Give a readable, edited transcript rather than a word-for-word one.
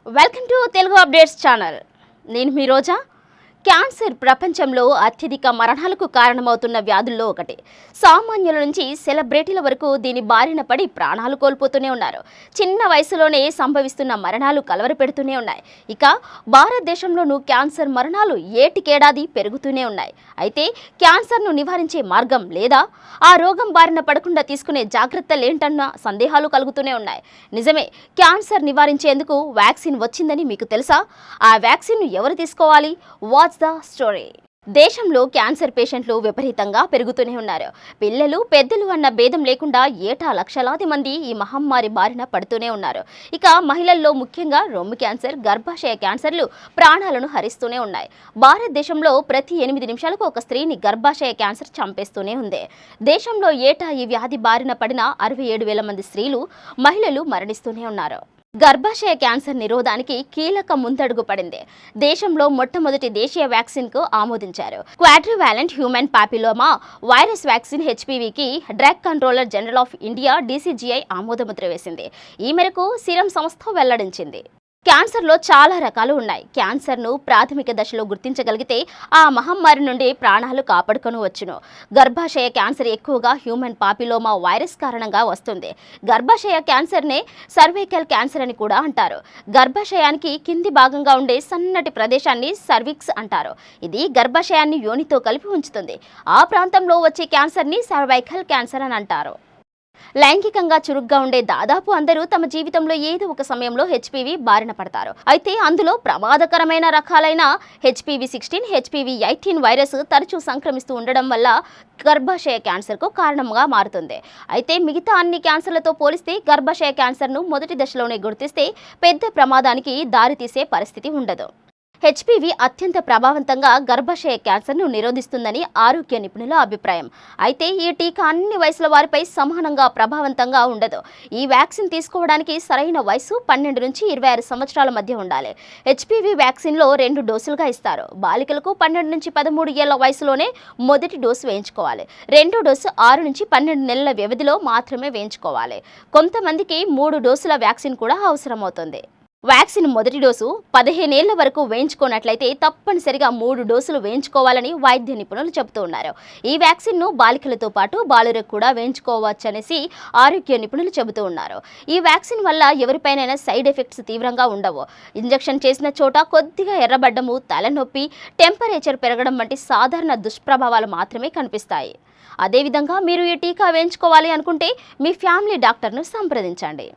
Welcome to Telugu updates channel. నేను మీ రోజా. Cancer ప్రపంచంలో అత్యధిక మరణాలకు కారణమవుతున్న వ్యాధుల్లో ఒకటి. సామాన్యుల నుంచి సెలబ్రిటీల వరకు దీని బారిన పడి ప్రాణాలు కోల్పోతూనే ఉన్నారు. చిన్న వయసులోనే సంభవిస్తున్న మరణాలు కలవరపెడుతూనే ఉన్నాయి. ఇక భారతదేశంలోనూ క్యాన్సర్ మరణాలు ఏటికేడాది పెరుగుతూనే ఉన్నాయి. అయితే క్యాన్సర్ను నివారించే మార్గం లేదా ఆ రోగం బారిన పడకుండా తీసుకునే జాగ్రత్తలేంటన్న సందేహాలు కలుగుతూనే ఉన్నాయి. నిజమే, క్యాన్సర్ నివారించేందుకు వ్యాక్సిన్ వచ్చిందని మీకు తెలుసా? ఆ వ్యాక్సిన్ను ఎవరు తీసుకోవాలి? What's the story? దేశంలో క్యాన్సర్ పేషెంట్లు విపరీతంగా పెరుగుతూనే ఉన్నారు. పిల్లలు పెద్దలు అన్న భేదం లేకుండా ఏటా లక్షలాది మంది ఈ మహమ్మారి బారిన పడుతూనే ఉన్నారు. ఇక మహిళల్లో ముఖ్యంగా రొమ్ము క్యాన్సర్, గర్భాశయ క్యాన్సర్లు ప్రాణాలను హరిస్తూనే ఉన్నాయి. భారతదేశంలో ప్రతి 8 నిమిషాలకు ఒక స్త్రీని గర్భాశయ క్యాన్సర్ చంపేస్తూనే ఉంది. దేశంలో ఏటా ఈ వ్యాధి బారిన పడిన 67,000 మంది స్త్రీలు, మహిళలు మరణిస్తూనే ఉన్నారు. గర్భాశయ క్యాన్సర్ నిరోధానికి కీలక ముందడుగు పడింది. దేశంలో మొట్టమొదటి దేశీయ వ్యాక్సిన్కు ఆమోదించారు. Quadrivalent human papilloma virus vaccine హెచ్పివికి drug controller general of India DCGI ఆమోదముద్ర వేసింది. ఈ మేరకు సీరం సంస్థ వెల్లడించింది. క్యాన్సర్లో చాలా రకాలు ఉన్నాయి. క్యాన్సర్ను ప్రాథమిక దశలో గుర్తించగలిగితే ఆ మహమ్మారి నుండి ప్రాణాలు కాపాడుకొనవచ్చును. గర్భాశయ క్యాన్సర్ ఎక్కువగా హ్యూమన్ పాపిలోమా వైరస్ కారణంగా వస్తుంది. గర్భాశయ క్యాన్సర్నే సర్వైకల్ క్యాన్సర్ అని కూడా అంటారు. గర్భాశయానికి కింది భాగంగా ఉండే సన్నటి ప్రదేశాన్ని సర్విక్స్ అంటారు. ఇది గర్భాశయాన్ని యోనితో కలిపి ఉంచుతుంది. ఆ ప్రాంతంలో వచ్చే క్యాన్సర్ని సర్వైకల్ క్యాన్సర్ అని అంటారు. లైంగికంగా చురుగ్గా ఉండే దాదాపు అందరూ తమ జీవితంలో ఏదో ఒక సమయంలో హెచ్పివి బారిన పడతారు. అయితే అందులో ప్రమాదకరమైన రకాలైన HPV-16, HPV-18 వైరస్ తరచూ సంక్రమిస్తూ ఉండడం వల్ల గర్భాశయ క్యాన్సర్కు కారణంగా మారుతుంది. అయితే మిగతా అన్ని క్యాన్సర్లతో పోలిస్తే గర్భాశయ క్యాన్సర్ను మొదటి దశలోనే గుర్తిస్తే పెద్ద ప్రమాదానికి దారితీసే పరిస్థితి ఉండదు. HPV అత్యంత ప్రభావవంతంగా గర్భాశయ క్యాన్సర్ను నిరోధిస్తుందని ఆరోగ్య నిపుణుల అభిప్రాయం. అయితే ఈ టీకా అన్ని వయసుల వారిపై సమానంగా ప్రభావవంతంగా ఉండదు. ఈ వ్యాక్సిన్ తీసుకోవడానికి సరైన వయసు 12 నుంచి 26 సంవత్సరాల మధ్య ఉండాలి. HPV వ్యాక్సిన్లో 2 డోసులుగా ఇస్తారు. బాలికలకు 12 నుంచి 13 ఏళ్ల వయసులోనే మొదటి డోసు వేయించుకోవాలి. రెండో డోసు 6 నుంచి 12 నెలల వ్యవధిలో మాత్రమే వేయించుకోవాలి. కొంతమందికి 3 డోసుల వ్యాక్సిన్ కూడా అవసరమవుతుంది. వ్యాక్సిన్ మొదటి డోసు 15 ఏళ్ల వరకు వేయించుకున్నట్లయితే తప్పనిసరిగా 3 డోసులు వేయించుకోవాలని వైద్య నిపుణులు చెబుతూ ఉన్నారు. ఈ వ్యాక్సిన్ను బాలికలతో పాటు బాలురకు కూడా వేయించుకోవచ్చనేసి ఆరోగ్య నిపుణులు చెబుతూ ఉన్నారు. ఈ వ్యాక్సిన్ వల్ల ఎవరిపైనైనా సైడ్ ఎఫెక్ట్స్ తీవ్రంగా ఉండవు. ఇంజెక్షన్ చేసిన చోట కొద్దిగా ఎర్రబడ్డము, తలనొప్పి, టెంపరేచర్ పెరగడం వంటి సాధారణ దుష్ప్రభావాలు మాత్రమే కనిపిస్తాయి. అదేవిధంగా మీరు ఈ టీకా వేయించుకోవాలి అనుకుంటే మీ ఫ్యామిలీ డాక్టర్ను సంప్రదించండి.